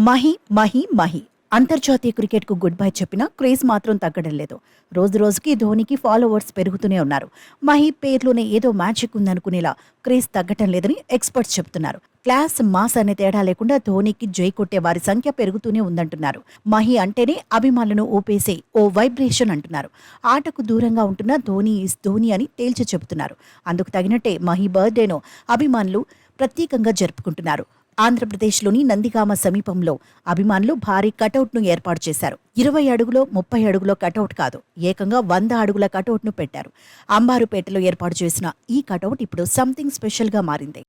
మహి మహి మహి అంతర్జాతీయ క్రికెట్కు good bye చెప్పినా క్రేజ్ మాత్రం తగ్గడం లేదు. రోజు రోజుకి ధోనికి ఫాలోవర్స్ పెరుగుతూనే ఉన్నారు. మహి పేర్లోనే ఏదో మ్యాజిక్ ఉందనుకునేలా క్రేజ్ తగ్గటం లేదని ఎక్స్పర్ట్స్ చెబుతున్నారు. క్లాస్ మాస్ అనే తేడా లేకుండా ధోనికి జై కొట్టే వారి సంఖ్య పెరుగుతూనే ఉందంటున్నారు. మహి అంటేనే అభిమానులను ఊపేసే ఓ వైబ్రేషన్ అంటున్నారు. ఆటకు దూరంగా ఉంటున్న ధోని ఈస్ ధోని అని తేల్చి చెబుతున్నారు. అందుకు తగినట్టే మహి బర్త్డేను అభిమానులు ప్రత్యేకంగా జరుపుకుంటున్నారు. ఆంధ్రప్రదేశ్లోని నందిగామ సమీపంలో అభిమానులు భారీ కటౌట్ను ఏర్పాటు చేశారు. 20 అడుగులో 30 అడుగులో కటౌట్ కాదు, ఏకంగా 100 అడుగుల కటౌట్ను పెట్టారు. అంబారుపేటలో ఏర్పాటు చేసిన ఈ కటౌట్ ఇప్పుడు సంథింగ్ స్పెషల్గా మారింది.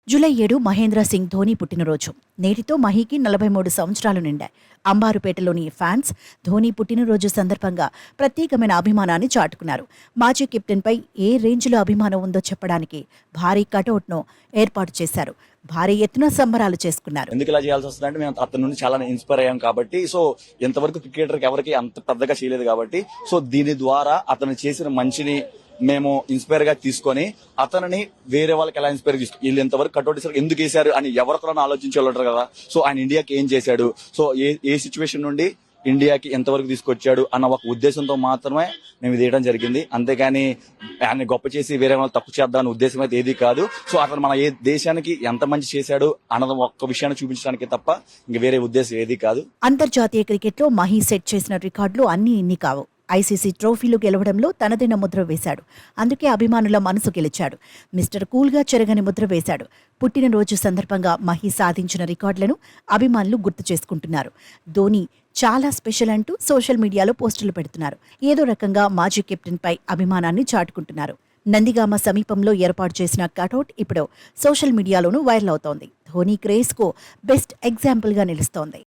జూలై 7 మహేంద్ర సింగ్ ధోని పుట్టినరోజు. నేటితో మహీకి 43 సంవత్సరాలు నిండాయి. అంబారుపేటలోని ఫ్యాన్స్ ధోని పుట్టినరోజు సందర్భంగా ప్రత్యేకమైన అభిమానాన్ని చాటుకున్నారు. మాజీ కెప్టెన్పై ఏ రేంజ్లో అభిమానం ఉందో చెప్పడానికి భారీ కటౌట్ను ఏర్పాటు చేశారు. భారీ ఎత్తున సంబరాలు చేసుకున్నారు. ఎందుకు ఇలా చేయాల్సి వస్తుందంటే మేము అతని నుండి చాలా ఇన్స్పైర్ అయ్యాం కాబట్టి. సో ఎంతవరకు క్రికెటర్కి ఎవరికి అంత పెద్దగా చేయలేదు కాబట్టి, సో దీని ద్వారా అతను చేసిన మంచిని మేము ఇన్స్పైర్ గా తీసుకొని అతనిని వేరే వాళ్ళకి ఎలా ఇన్స్పైర్ తీసుకు వీళ్ళు ఎంతవరకు కట్అవుట్ చేశారు, ఎందుకు వేశారు అని ఎవరికైనా ఆలోచించే వాళ్ళు కదా. సో ఆయన ఇండియాకి ఏం చేశాడు, సో ఏ సిచ్యువేషన్ నుండి ఇండియాకి ఎంతవరకు తీసుకొచ్చాడు అన్న ఒక ఉద్దేశంతో మాత్రమే మేము ఇది వేయడం జరిగింది. అంతేగాని ఆయన గొప్ప చేసి వేరే వాళ్ళు తప్పు చేద్దామనే ఉద్దేశం అయితే ఏది కాదు. సో అతను మన ఏ దేశానికి ఎంత మంచి చేశాడు అన్నది ఒక్క విషయాన్ని చూపించడానికి తప్ప ఇంక వేరే ఉద్దేశం ఏది కాదు. అంతర్జాతీయ క్రికెట్లో మహి సెట్ చేసిన రికార్డులు అన్ని ఇన్ని కావు. ఐసీసీ ట్రోఫీలు గెలవడంలో తనదైన ముద్ర వేశాడు. అందుకే అభిమానుల మనసు గెలిచాడు. మిస్టర్ కూల్గా చెరగని ముద్ర వేశాడు. పుట్టినరోజు సందర్భంగా మహి సాధించిన రికార్డులను అభిమానులు గుర్తు చేసుకుంటున్నారు. ధోని చాలా స్పెషల్ అంటూ సోషల్ మీడియాలో పోస్టులు పెడుతున్నారు. ఏదో రకంగా మాజీ కెప్టెన్పై అభిమానాన్ని చాటుకుంటున్నారు. నందిగామ సమీపంలో ఏర్పాటు చేసిన కటౌట్ ఇప్పుడు సోషల్ మీడియాలోనూ వైరల్ అవుతోంది. ధోని క్రేజ్కు బెస్ట్ ఎగ్జాంపుల్గా నిలుస్తోంది.